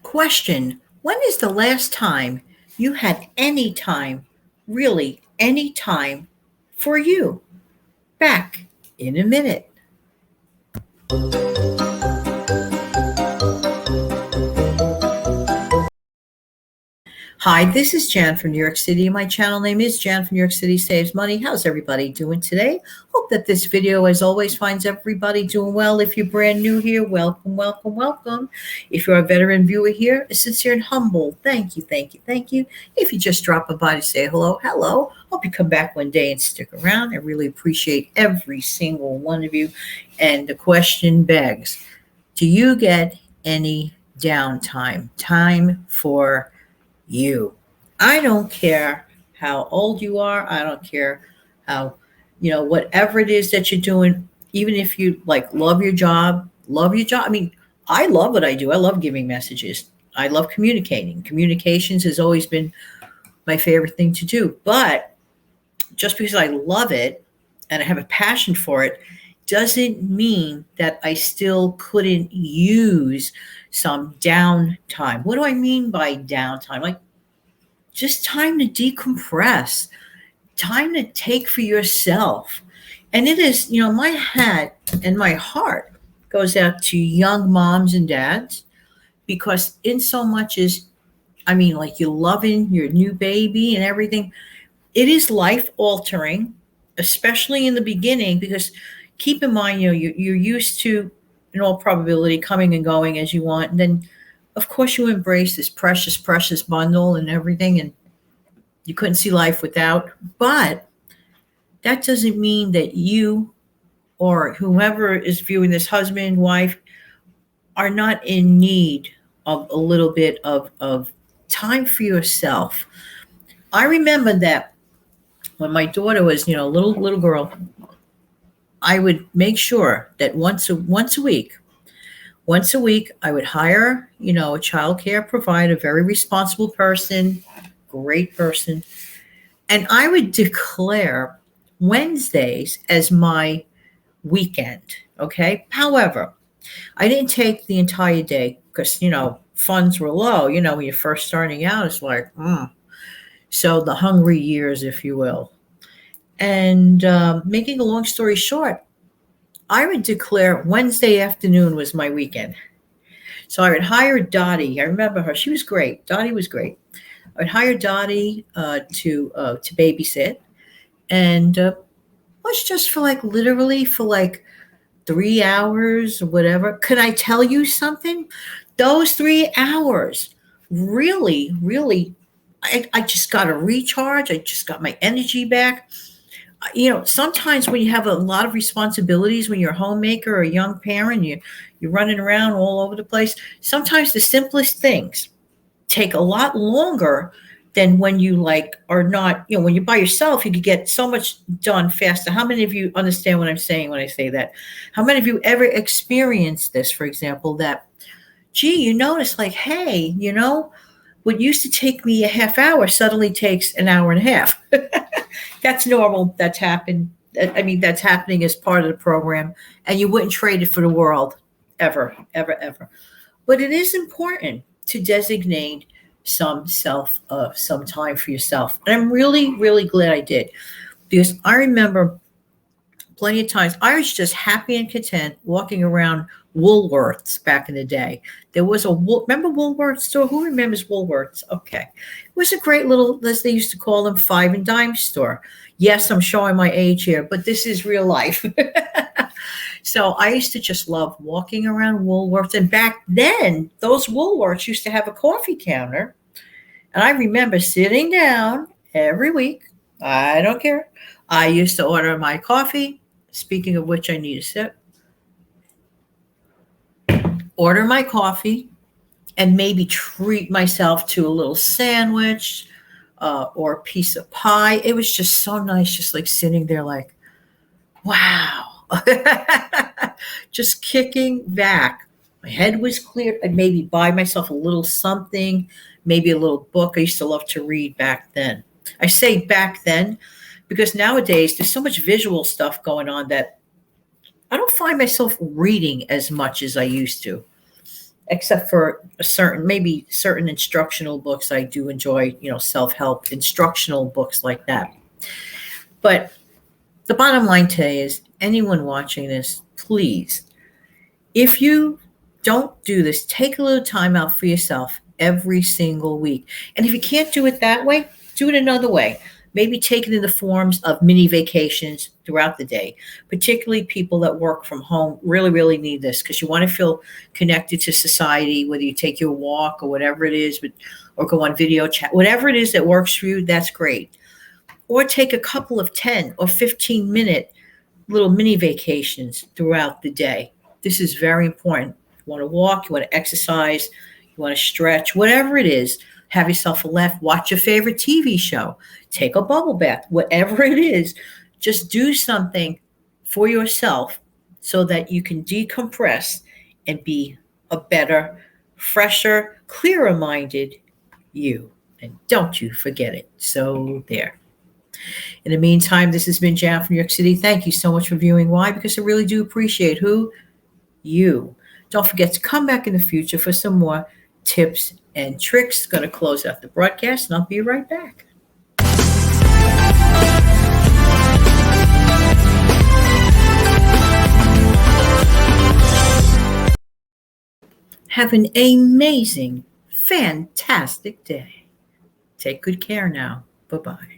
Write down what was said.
Question: when is the last time you had any time, really any time, for you? Back in a minute. Hi, this is Jan from New York City. My channel name is Jan from New York City Saves Money. How's everybody doing today? Hope that this video, as always, finds everybody doing well. If you're brand new here, welcome, welcome, welcome. If you're a veteran viewer here, a sincere and humble thank you, thank you, thank you. If you just drop by to say hello, hello. Hope you come back one day and stick around. I really appreciate every single one of you. And the question begs, do you get any downtime? Time for you. I don't care how old you are. I don't care how, whatever it is that you're doing, even if you like love your job, love your job. I mean, I love what I do. I love giving messages. I love communicating. Communications has always been my favorite thing to do. But just because I love it and I have a passion for it doesn't mean that I still couldn't use some downtime. What do I mean by downtime? Like just time to decompress, time to take for yourself. And it is, my hat and my heart goes out to young moms and dads because in so much as, like you're loving your new baby and everything, it is life altering, especially in the beginning, because keep in mind, you're used to, in all probability, coming and going as you want. And then, of course, you embrace this precious, precious bundle and everything. And you couldn't see life without. But that doesn't mean that you or whoever is viewing this, husband, wife, are not in need of a little bit of time for yourself. I remember that when my daughter was, little girl, I would make sure that once a week, I would hire, a child care provider, a very responsible person, great person, and I would declare Wednesdays as my weekend. Okay. However, I didn't take the entire day because, funds were low. When you're first starting out, it's like, so the hungry years, if you will. And making a long story short, I would declare Wednesday afternoon was my weekend. So I would hire Dottie. I remember her. She was great. Dottie was great. I would hire Dottie to babysit. And was just for literally for 3 hours or whatever. Can I tell you something? Those 3 hours really, really, I just got a recharge. I just got my energy back. Sometimes when you have a lot of responsibilities, when you're a homemaker or a young parent, you're running around all over the place. Sometimes the simplest things take a lot longer than when you are not, when you're by yourself, you could get so much done faster. How many of you understand what I'm saying when I say that? How many of you ever experienced this, for example, that, gee, you notice hey, what used to take me a half hour suddenly takes an hour and a half. That's normal. That's happened. That's happening as part of the program, and you wouldn't trade it for the world ever, ever, ever. But it is important to designate some time for yourself. And I'm really, really glad I did, because I remember plenty of times I was just happy and content walking around Woolworths back in the day. There was remember Woolworths store? Who remembers Woolworths? Okay. It was a great little, as they used to call them, five and dime store. Yes, I'm showing my age here, but this is real life. So I used to just love walking around Woolworths. And back then, those Woolworths used to have a coffee counter. And I remember sitting down every week. I don't care. I used to order my coffee. Speaking of which, I need a sip. Order my coffee and maybe treat myself to a little sandwich or a piece of pie. It was just so nice, just sitting there wow. Just kicking back. My head was clear. I'd maybe buy myself a little something, maybe a little book. I used to love to read back then. I say back then because nowadays there's so much visual stuff going on that I don't find myself reading as much as I used to. except for maybe certain instructional books. I do enjoy, self-help instructional books like that. But the bottom line today is, anyone watching this, please, if you don't do this, take a little time out for yourself every single week. And if you can't do it that way, do it another way. Maybe take it in the forms of mini vacations throughout the day. Particularly people that work from home really, really need this, because you want to feel connected to society, whether you take your walk or whatever it is, or go on video chat, whatever it is that works for you, that's great. Or take a couple of 10 or 15-minute little mini vacations throughout the day. This is very important. You want to walk, you want to exercise, you want to stretch, whatever it is, have yourself a laugh, watch your favorite TV show, take a bubble bath, whatever it is, just do something for yourself so that you can decompress and be a better, fresher, clearer minded you. And don't you forget it. So there. In the meantime, this has been Jan from New York City. Thank you so much for viewing. Why? Because I really do appreciate you. Don't forget to come back in the future for some more tips and tricks. Going to close out the broadcast, and I'll be right back. Have an amazing, fantastic day. Take good care now. Bye-bye.